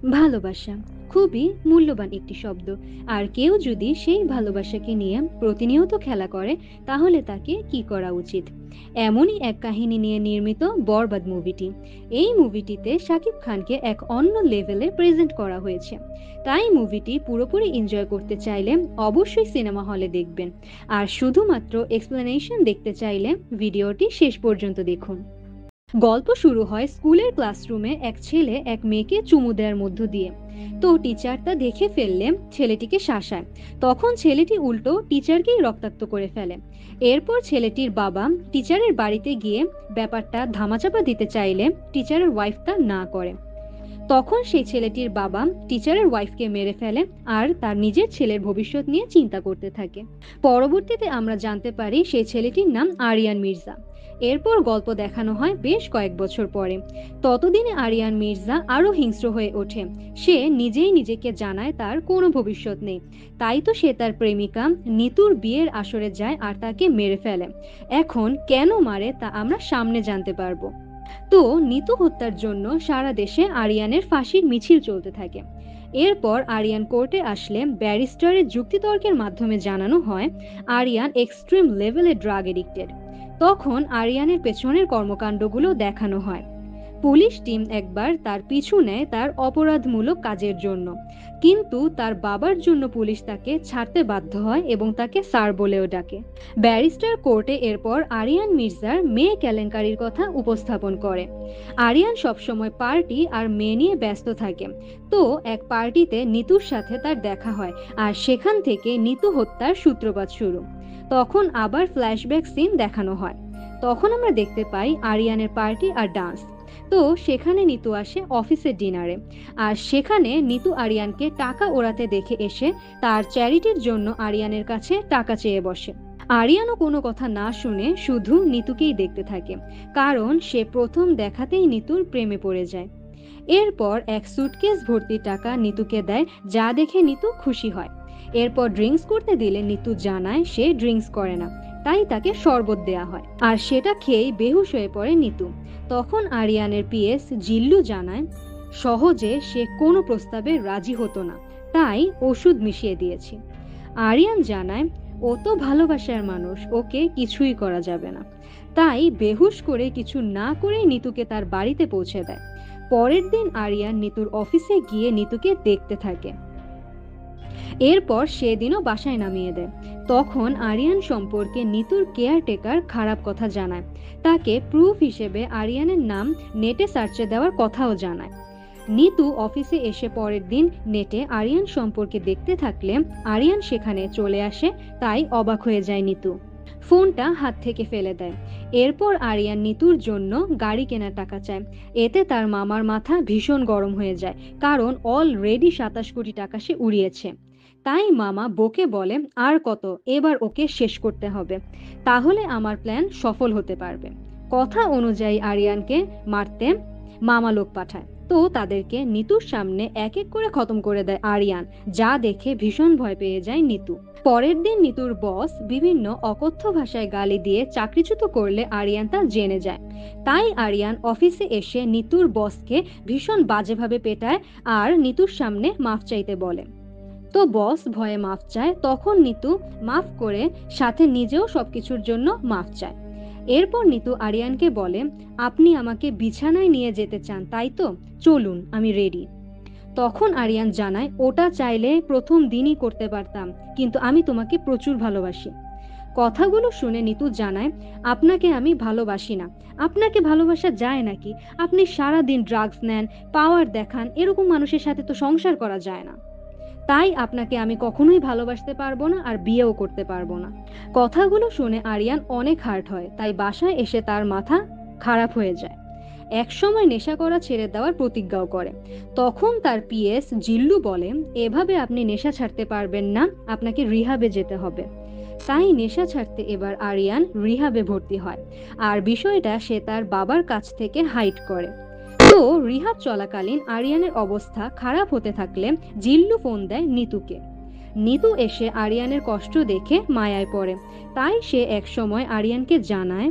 ভালোবাসা খুবই মূল্যবান একটি শব্দ। আর কেউ যদি সেই ভালোবাসাকে নিয়ে প্রতিনিয়ত খেলা করে, তাহলে তাকে কি করা উচিত? এমনই এক কাহিনী নিয়ে নির্মিত বরবাদ মুভিটি। এই মুভিটিতে শাকিব খানকে এক অন্য লেভেলে প্রেজেন্ট করা হয়েছে। তাই মুভিটি পুরোপুরি এনজয় করতে চাইলে অবশ্যই সিনেমা হলে দেখবেন। আর শুধুমাত্র এক্সপ্লেনেশন দেখতে চাইলে ভিডিওটি শেষ পর্যন্ত দেখুন। গল্প শুরু হয় স্কুলের ক্লাসরুমে এক ছেলে এক মেয়েকে চুমু দেওয়ার মধ্য দিয়ে। তো টিচার তা দেখে ফেললে ছেলেটিকে শাসায়। তখন ছেলেটি উল্টো টিচারকেই রক্তাক্ত করে ফেলে। এরপর ছেলেটির বাবা টিচারের বাড়িতে গিয়ে ব্যাপারটা ধামাচাপা দিতে চাইলে টিচারের ওয়াইফ তা না করে। তখন সেই ছেলেটির বাবা টিচারের ওয়াইফকে মেরে ফেলে আর তার নিজের ছেলের ভবিষ্যৎ নিয়ে চিন্তা করতে থাকে। পরবর্তীতে আমরা জানতে পারি সেই ছেলেটির নাম আরিয়ান মির্জা। এরপর গল্প দেখানো হয় বেশ কয়েক বছর পরে। ততদিনে আরিয়ান মির্জা আরো হিংস্র হয়ে ওঠে। সে নিজেই নিজেকে জানায় তার কোনো ভবিষ্যৎ নেই। তাই তো সে তার প্রেমিকা নিতুর বিয়ের আসরে যায় আর তাকে মেরে ফেলে। এখন কেন মারে তা আমরা সামনে জানতে পারবো। তো নিতু হত্যার জন্য সারা দেশে আরিয়ানের ফাঁসির মিছিল চলতে থাকে। এরপর আরিয়ান কোর্টে আসলে ব্যারিস্টারের যুক্তিতর্কের মাধ্যমে জানানো হয় আরিয়ান এক্সট্রিম লেভেলে ড্রাগ এডিক্টেড। তখন আরিয়ানের পেছনের কর্মকাণ্ডগুলো দেখানো হয়। পুলিশ টিম একবার তার পিছু নেয় তার অপরাধমূলক কাজের জন্য, কিন্তু তার বাবার জন্য পুলিশ তাকে ছাড়তে বাধ্য হয় এবং তাকে স্যার বলেও ডাকে। ব্যারিস্টার কোর্টে এরপর আরিয়ান মির্জার মেয়ে কেলেঙ্কারির কথা উপস্থাপন করে। আরিয়ান সবসময় পার্টি আর মেয়ে নিয়ে ব্যস্ত থাকে। তো এক পার্টিতে নিতুর সাথে তার দেখা হয় আর সেখান থেকে নিতু হত্যার সূত্রপাত শুরু। তখন আবার ফ্ল্যাশব্যাক সিন দেখানো হয়। তখন আমরা দেখতে পাই আরিয়ানের পার্টি আর ডান্স। তো সেখানে নিতু আসে অফিসের ডিনারে। আর সেখানে নিতু আরিয়ানকে টাকা ওড়াতে দেখে এসে তার চ্যারিটির জন্য আরিয়ানের কাছে টাকা চেয়ে বসে। আরিয়ানও কোনো কথা না শুনে শুধু নিতুকেই দেখতে থাকে, কারণ সে প্রথম দেখাতেই নিতুর প্রেমে পড়ে যায়। এরপর এক সুটকেস ভর্তি টাকা নিতুকে দেয়, যা দেখে নিতু খুশি হয়। এরপর ড্রিঙ্কস করতে দিলে নিতু জানায় সে ড্রিঙ্কস করে না, তাই তাকে শরবত দেয়া হয় আর সেটা খেয়েই বেহুশ হয়ে পড়ে নিতু। তখন আরিয়ানের পিএস জিল্লু জানায় সহজে সে কোনো প্রস্তাবে রাজি হতো না, তাই ওষুধ মিশিয়ে দিয়েছি। আরিয়ান জানায় ও তো ভালোবাসার মানুষ, ওকে কিছুই করা যাবে না। তাই বেহুশ করে কিছু না করে নিতুকে তার বাড়িতে পৌঁছে দেয়। পরের দিন আরিয়ান নিতুর অফিসে গিয়ে নিতুকে দেখতে থাকে। এরপর সেদিনও বাসায় নামিয়ে দেয়। তখন আরিয়ান সম্পর্কে নিতুর কেয়ারটেকার খারাপ কথা জানায়। তাকে প্রুফ হিসেবে আরিয়ানের নাম নেটে সার্চে দেওয়ার কথাও জানায়। নিতু অফিসে এসে পরের দিন নেটে আরিয়ান সম্পর্কে দেখতে থাকলে আরিয়ান সেখানে চলে আসে, তাই অবাক হয়ে যায় নিতু। ফোনটা হাত থেকে ফেলে দেয়। এরপর আরিয়ান নিতুর জন্য গাড়ি কেনার টাকা চায়। এতে তার মামার মাথা ভীষণ গরম হয়ে যায়, কারণ অলরেডি 27 কোটি টাকা সে উড়িয়েছে। তাই মামা বকে বলে আর কত, এবার ওকে শেষ করতে হবে, তাহলে আমার প্ল্যান সফল হতে পারবে। কথা অনুযায়ী আরিয়ানকে মারতে মামা লোক পাঠায়। তো তাদেরকে নিতুর সামনে এক এক করে খতম করে দেয় আরিয়ান, যা দেখে ভীষণ ভয় পেয়ে যায় নিতু। পরের দিন নিতুর বস বিভিন্ন অকথ্য ভাষায় গালি দিয়ে চাকরিচ্যুত করলে আরিয়ান তা জেনে যায়। তাই আরিয়ান অফিসে এসে নিতুর বসকে ভীষণ বাজেভাবে পেটায় আর নিতুর সামনে মাফ চাইতে বলে। তো বস ভয়ে মাফ চায়। তখন নিতু মাফ করে সাথে নিজেও সবকিছুর জন্য মাফ চায়। এরপর নিতু আরিয়ানকে বলে আপনি আমাকে বিছানায় নিয়ে যেতে চান তাই তো, চলুন আমি রেডি। তখন আরিয়ান জানায় ওটা চাইলে প্রথম দিনই করতে পারতাম, কিন্তু আমি তোমাকে প্রচুর ভালোবাসি। কথাগুলো শুনে নিতু জানায় আপনাকে আমি ভালোবাসি না। আপনাকে ভালোবাসা যায় নাকি? আপনি সারা দিন ড্রাগস নেন, পাওয়ার দেখান, এরকম মানুষের সাথে তো সংসার করা যায় না। তাই আপনাকে আমি কখনোই ভালোবাসতে পারবো না আর বিয়েও করতে পারবো না। কথাগুলো শুনে আরিয়ান অনেক হার্ট হয়, তাই বাসায় এসে তার মাথা খারাপ হয়ে যায়। এক সময় নেশা করা ছেড়ে দেওয়ার প্রতিজ্ঞাও করে। তখন তার পিএস জিল্লু বলে এভাবে আপনি নেশা ছাড়তে পারবেন না, আপনাকে রিহাবে যেতে হবে। তাই নেশা ছাড়তে এবার আরিয়ান রিহাবে ভর্তি হয়। আর বিষয়টা সে তার বাবার কাছ থেকে হাইড করে। তো রিহাব চলাকালীন আরিয়ানের অবস্থা খারাপ হতে থাকলে জিল্লু ফোন দেয় নিতুকে। নিতু এসে আরিয়ানের কষ্ট দেখে মায়ায় পড়ে। তাই সে একসময় আরিয়ানকে জানায়,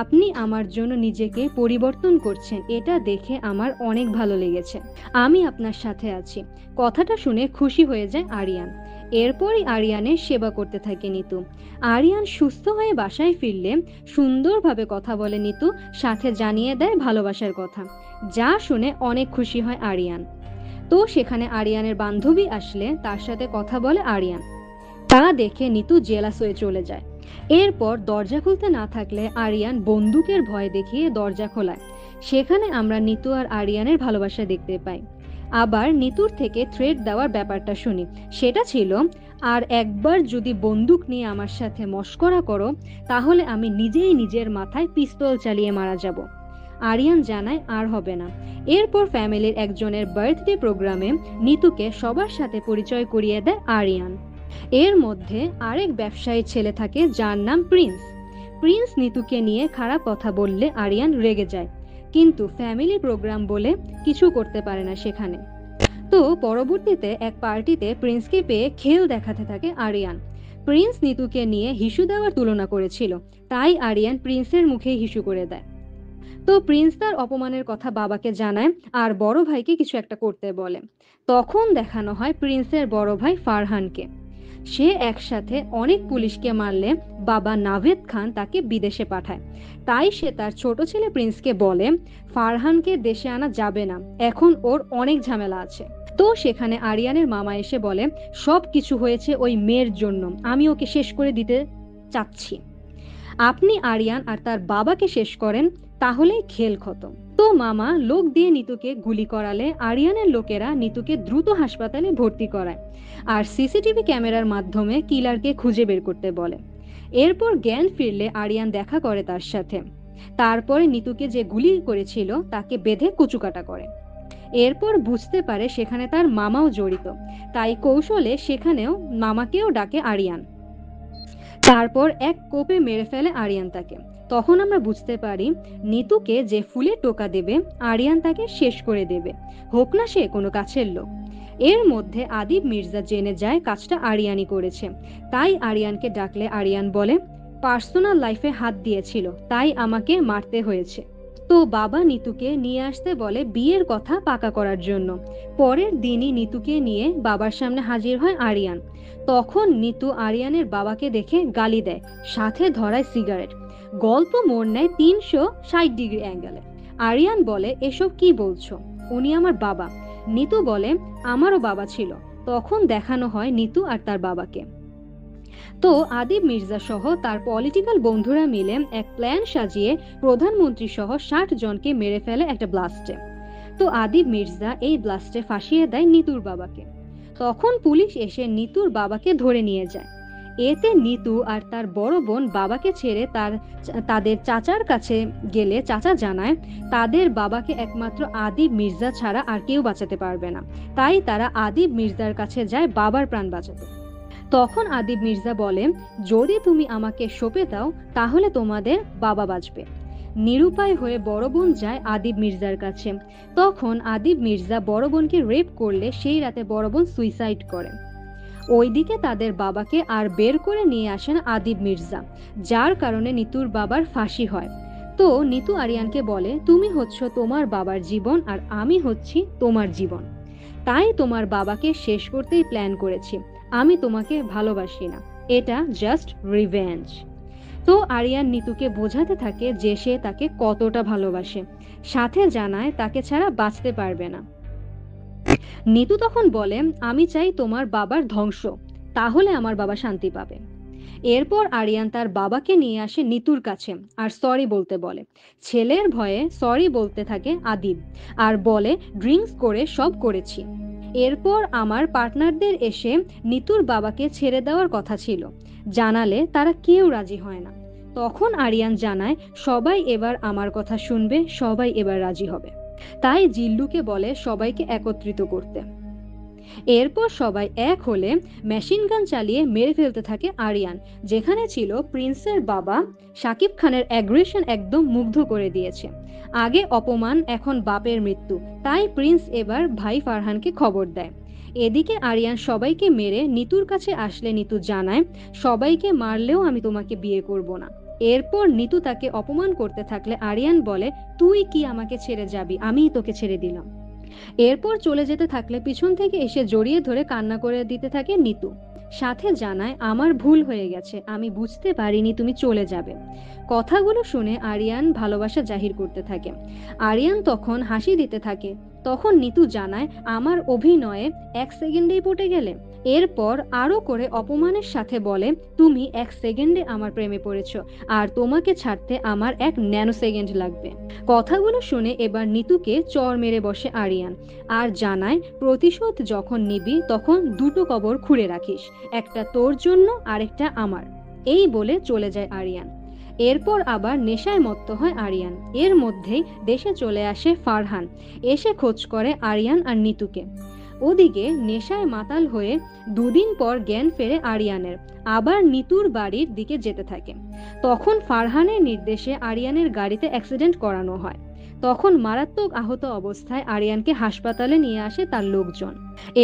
আপনি আমার জন্য নিজেকে পরিবর্তন করছেন, এটা দেখে আমার অনেক ভালো লেগেছে, আমি আপনার সাথে আছি। কথাটা শুনে খুশি হয়ে যায় আরিয়ান। এরপরই আরিয়ানের সেবা করতে থাকে নিতু। আরিয়ান সুস্থ হয়ে বাসায় ফিরলে সুন্দরভাবে কথা বলে নিতু, সাথে জানিয়ে দেয় ভালোবাসার কথা, যা শুনে অনেক খুশি হয় আরিয়ান। তো সেখানে আরিয়ানের বান্ধবী আসলে তার সাথে কথা বলে আরিয়ান। তা দেখে নিতু জেলাস হয়ে চলে যায়। এরপর দরজা খুলতে না থাকলে আরিয়ান বন্দুকের ভয় দেখিয়ে দরজা খোলায়। সেখানে আমরা নিতু আর আরিয়ানের ভালোবাসা দেখতে পাই। আবার নিতুর থেকে থ্রেট দেওয়ার ব্যাপারটা শুনি। সেটা ছিল, আর একবার যদি বন্দুক নিয়ে আমার সাথে মশকরা করো তাহলে আমি নিজেই নিজের মাথায় পিস্তল চালিয়ে মারা যাব। আরিয়ান জানায় আর হবে না। এরপর ফ্যামিলির একজনের বার্থডে প্রোগ্রামে নিতুকে সবার সাথে পরিচয় করিয়ে দেয় আরিয়ান। এর মধ্যে আরেক ব্যবসায়ী ছেলে থাকে যার নাম প্রিন্স। প্রিন্স নিতুকে নিয়ে খারাপ কথা বললে আরিয়ান রেগে যায়, কিন্তু ফ্যামিলি প্রোগ্রাম বলে কিছু করতে পারে না সেখানে। তো পরবর্তীতে এক পার্টিতে প্রিন্সকে পেয়ে খেল দেখাতে থাকে আরিয়ান। প্রিন্স নিতুকে নিয়ে হিসু দেওয়ার তুলনা করেছিল, তাই আরিয়ান প্রিন্সের মুখে হিসু করে দেয়। তো প্রিন্স তার অপমানের কথা বাবাকে জানায় আর বড় ভাইকে কিছু একটা করতে বলে। তখন দেখানো হয় প্রিন্সের বড় ভাই ফারহানকে। সে একসাথে অনেক পুলিশকে মারলে বাবা নাভেদ খান তাকে বিদেশে পাঠায়। তাই সে তার ছোট ছেলে প্রিন্সকে বলে, ফারহানকে দেশে আনা যাবে না, এখন ওর অনেক ঝামেলা আছে। তো সেখানে আরিয়ানের মামা এসে বলে, সব কিছু হয়েছে ওই মেয়ের জন্য, আমি ওকে শেষ করে দিতে চাচ্ছি। আপনি আরিয়ান আর তার বাবাকে শেষ করেন, তাহলেই খেল খতম। তো মামা লোক দিয়ে নিতুকে গুলি করালে আরিয়ানের লোকেরা নিতুকে দ্রুত হাসপাতালে ভর্তি করায় আর সিসিটিভি ক্যামেরার মাধ্যমে কিলারকে খুঁজে বের করতে বলে। এরপর জ্ঞান ফিরলে আরিয়ান দেখা করে তার সাথে। তারপরে নিতুকে যে গুলি করেছিল তাকে বেঁধে কুচুকাটা করে। এরপর বুঝতে পারে সেখানে তার মামাও জড়িত, তাই কৌশলে সেখানেও মামাকেও ডাকে আরিয়ান। তারপর এক কোপে মেরে ফেলে আরিয়ান তাকে। তখন আমরা বুঝতে পারি নিতুকে যে ফুলে টোকা দেবে আরিয়ান তাকে শেষ করে দেবে, হোক না সে কোনো কাছের লোক। এর মধ্যে আদিব মির্জা জেনে যায় কাজটা আরিয়ানই করেছে। তাই আরিয়ানকে ডাকলে আরিয়ান বলে, পার্সোনাল লাইফে হাত দিয়েছিল তাই আমাকে মারতে হয়েছে। তো বাবা নিতুকে নিয়ে আসতে বলে বিয়ের কথা পাকা করার জন্য। পরের দিনই নিতুকে নিয়ে বাবার সামনে হাজির হয় আরিয়ান। তখন নিতু আরিয়ানের বাবাকে দেখে গালি দেয়, সাথে ধরায় সিগারেট। গল্প মোড় নেয় 360 ডিগ্রি অ্যাঙ্গেলে। আরিয়ান বলে, এসব কি বলছো, উনি আমার বাবা। নিতু বলে, আমারও বাবা ছিল। তখন দেখানো হয় নিতু আর তার বাবাকে। তো আদিব মির্জা সহ তার পলিটিক্যাল বন্ধুরা মিলে এক প্ল্যান সাজিয়ে প্রধানমন্ত্রী সহ 60 জনকে মেরে ফেলে একটা ব্লাস্টে। তো আদিব মির্জা এই ব্লাস্টে ফাঁসিয়ে দেয় নিতুর বাবাকে। তখন পুলিশ এসে নিতুর বাবাকে ধরে নিয়ে যায়। এতে নিতু আর তার বড় বোন বাবাকে ছেড়ে তাদের চাচার কাছে গেলে চাচা জানায় তাদের বাবাকে একমাত্র আদিব মির্জা ছাড়া আর কেউ বাঁচাতে পারবে না। তাই তারা আদিব মির্জার কাছে যায় বাবার প্রাণ বাঁচাতে। তখন আদিব মির্জা বলে, যদি তুমি আমাকে সঁপে দাও তাহলে তোমাদের বাবা বাঁচবে। নিরুপায় হয়ে বড় বোন যায় আদিব মির্জার কাছে। তখন আদিব মির্জা বড় বোনকে রেপ করলে সেই রাতে বড় বোন সুইসাইড করে। ওইদিকে তাদের বাবাকে আর বের করে নিয়ে আসেন আদিব মির্জা, যার কারণে নিতুর বাবার ফাঁসি হয়। তো নিতু আরিয়ানকে বলে, তুমি হচ্ছ তোমার বাবার জীবন আর আমি হচ্ছি তোমার জীবন, তাই তোমার বাবাকে শেষ করতেই প্ল্যান করেছি। আমি তোমাকে ভালোবাসি না, এটা জাস্ট রিভেঞ্জ। তো আরিয়ান নিতুকে বোঝাতে থাকে যে সে তাকে কতটা ভালোবাসে, সাথে জানায় তাকে ছাড়া বাঁচতে পারবে না। নিতু তখন বলে, আমি চাই তোমার বাবার ধ্বংস, তাহলে আমার বাবা শান্তি পাবে। এরপর আরিয়ান তার বাবাকে নিয়ে আসে নিতুর কাছে আর সরি বলতে বলে। ছেলের ভয়ে সরি বলতে থাকে আদিব আর বলে, ড্রিঙ্কস করে সব করেছি। এরপর আমার পার্টনারদের এসে নিতুর বাবাকে ছেড়ে দেওয়ার কথা ছিল, জানালে তারা কেউ রাজি হয় না। তখন আরিয়ান জানায়, সবাই এবার আমার কথা শুনবে, সবাই এবার রাজি হবে। তাই জিল্লুকে বলে সবাইকে একত্রিত করতে। এরপর সবাই এক হলে মেশিন গান চালিয়ে মেরে ফেলতে থাকে আরিয়ান। যেখানে ছিল প্রিন্সের বাবা, শাকিব খানের অ্যাগ্রেশন একদম মুগ্ধ করে দিয়েছে। আগে অপমান, এখন বাপের মৃত্যু। তাই প্রিন্স এবার ভাই ফারহানকে খবর দেয়। এদিকে আরিয়ান সবাইকে মেরে নিতুর কাছে আসলে নিতু জানায়, সবাইকে মারলেও আমি তোমাকে বিয়ে করব না। এরপর নিতু তাকে অপমান করতে থাকলে আরিয়ান বলে, তুই কি আমাকে ছেড়ে যাবি, আমিই তোকে ছেড়ে দিলাম। এরপর চলে যেতে থাকলে পিছন থেকে এসে জড়িয়ে ধরে কান্না করে দিতে থাকে নিতু। সাথে জানায়, আমার ভুল হয়ে গেছে, আমি বুঝতে পারিনি তুমি চলে যাবে। কথাগুলো শুনে আরিয়ান ভালোবাসা জাহির করতে থাকে। আরিয়ান তখন হাসি দিতে থাকে। তখন নিতু জানায়, আমার অভিনয়ে 1 সেকেন্ডেই পটে গেলে। এরপর আরো করে অপমানের সাথে বলে, তুমি 1 সেকেন্ডে আমার প্রেমে পড়েছ, আর তোমাকে ছাড়তে আমার 1 ন্যানো সেকেন্ড লাগবে। কথাগুলো শুনে এবার নিতুকে চর মেরে বসে আরিয়ান, আর জানায়, প্রতিশোধ যখন নিবি তখন দুটো কবর খুঁড়ে রাখিস, একটা তোর জন্য আরেকটা আমার। এই বলে চলে যায় আরিয়ান। এরপর আবার নেশায় মত্ত হয় আরিয়ান। এর মধ্যেই দেশে চলে আসে ফারহান, এসে খোঁজ করে আরিয়ান আর নিতুকে। ওদিকে নেশায় মাতাল হয়ে 2 দিন পর জ্ঞান ফেরে আরিয়ানের, আবার নিতুর বাড়ির দিকে যেতে থাকে। তখন ফারহানের নির্দেশে আরিয়ানের গাড়িতে অ্যাক্সিডেন্ট করানো হয়। তখন মারাত্মক আহত অবস্থায় আরিয়ানকে হাসপাতালে নিয়ে আসে তার লোকজন।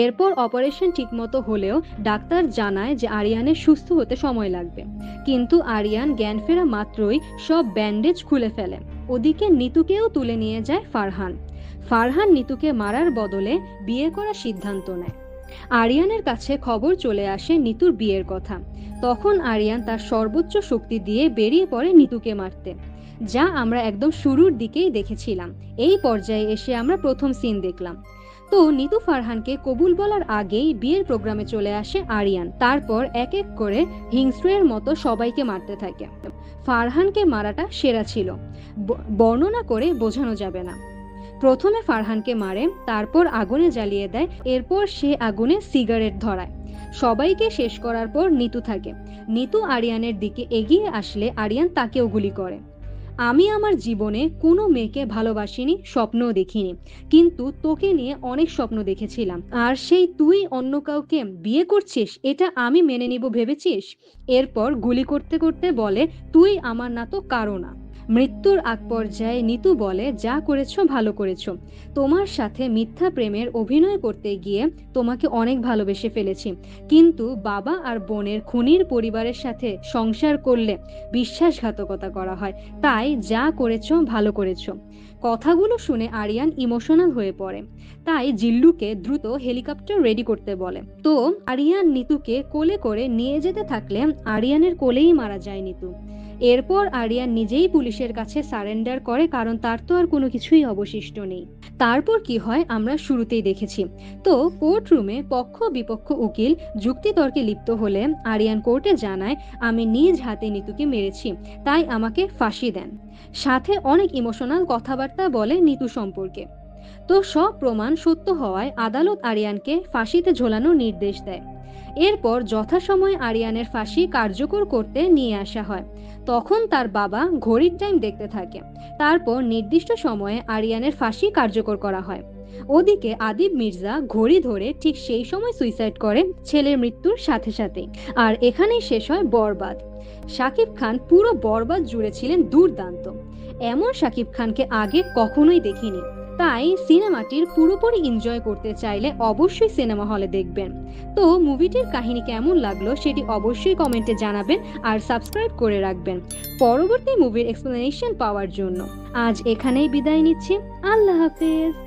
এরপর অপারেশন ঠিকমতো হলেও ডাক্তার জানায় যে আরিয়ানের সুস্থ হতে সময় লাগবে। কিন্তু আরিয়ান জ্ঞান ফেরা মাত্রই সব ব্যান্ডেজ খুলে ফেলে। ওদিকে নিতুকেও তুলে নিয়ে যায় ফারহান। ফারহান নিতুকে মারার বদলে বিয়ে করার সিদ্ধান্ত নেয়। আরিয়ানের কাছে খবর চলে আসে নিতুর বিয়ের কথা। তখন আরিয়ান তার সর্বোচ্চ শক্তি দিয়ে বেরিয়ে পড়ে নিতুকে মারতে, যা আমরা একদম শুরুর দিকেই দেখেছিলাম। এই পর্যায়ে এসে আমরা প্রথম সিন দেখলাম। তো নিতু ফারহানকে কবুল বলার আগেই বিয়ের প্রোগ্রামে চলে আসে আরিয়ান। তারপর এক এক করে হিংস্রের মতো সবাইকে মারতে থাকে। ফারহানকে মারাটা সেরা ছিল, বর্ণনা করে বোঝানো যাবে না। প্রথমে ফারহানকে মারে, তারপর আগুনে জ্বালিয়ে দেয়, এরপর সে আগুনে সিগারেট ধরায়। সবাইকে শেষ করার পর নিতু থাকে। নিতু আরিয়ানের দিকে এগিয়ে আসলে আরিয়ান তাকেও গুলি করে। আমি আমার জীবনে কোনো মেয়েকে ভালোবাসিনি, স্বপ্নও দেখিনি, কিন্তু তোকে নিয়ে অনেক স্বপ্ন দেখেছিলাম, আর সেই তুই অন্য কাউকে বিয়ে করছিস এটা আমি মেনে নিব ভেবেছিস? এরপর গুলি করতে করতে বলে, তুই আমার না তো কারো না। মৃত্যুর আগ পর্যায়ে নিতু বলে, যা করেছো ভালো করেছো, তোমার সাথে মিথ্যা প্রেমের অভিনয় করতে গিয়ে তোমাকে অনেক ভালোবেসে ফেলেছি, কিন্তু বাবা আর বোনের খুনির পরিবারের সাথে সংসার করলে বিশ্বাসঘাতকতা করা হয়, তাই যা করেছো ভালো করেছো। কথাগুলো শুনে আরিয়ান ইমোশনাল হয়ে পড়ে। তাই জিল্লুকে দ্রুত হেলিকপ্টার রেডি করতে বলে। তো আরিয়ান নিতুকে কোলে করে নিয়ে যেতে থাকলে আরিয়ানের কোলেই মারা যায় নিতু। এরপর আরিয়ান নিজেই পুলিশের কাছে সারেন্ডার করে, কারণ তার তো আর কোনো কিছুই অবশিষ্ট নেই। তারপর কি হয় আমরা শুরুতেই দেখেছি। তো কোর্ট রুমে পক্ষ বিপক্ষ উকিল যুক্তিতর্কে লিপ্ত হলে আরিয়ান কোর্টে জানায়, আমি নিজ হাতে নিতুকে মেরেছি, তাই আমাকে ফাঁসি দেন। সাথে অনেক ইমোশনাল কথাবার্তা বলে নিতু সম্পর্কে। তো সব প্রমাণ সত্য হওয়ায় আদালত আরিয়ানকে ফাঁসিতে ঝোলানোর নির্দেশ দেয়। এরপর যথাসময়ে আরিয়ানের ফাঁসি কার্যকর করতে নিয়ে আসা হয়। তখন তার বাবা ঘড়ির টাইম দেখতে থাকে। তারপর নির্দিষ্ট সময়ে আরিয়ানের ফাঁসি কার্যকর করা হয়। ওদিকে আদিব মির্জা ঘড়ি ধরে ঠিক সেই সময় সুইসাইড করে ছেলের মৃত্যুর সাথে সাথে। আর এখানেই শেষ হয় বরবাদ। শাকিব খান পুরো বরবাদ জুড়ে ছিলেন দুর্দান্ত। এমন শাকিব খানকে আগে কখনোই দেখিনি। তাই সিনেমাটির পুরোপুরি এনজয় করতে চাইলে অবশ্যই সিনেমা হলে দেখবেন। তো মুভিটির কাহিনী কেমন লাগলো সেটি অবশ্যই কমেন্টে জানাবেন, আর সাবস্ক্রাইব করে রাখবেন পরবর্তী মুভির এক্সপ্লেনেশন পাওয়ার জন্য। আজ এখানেই বিদায় নিচ্ছি। আল্লাহ হাফেজ।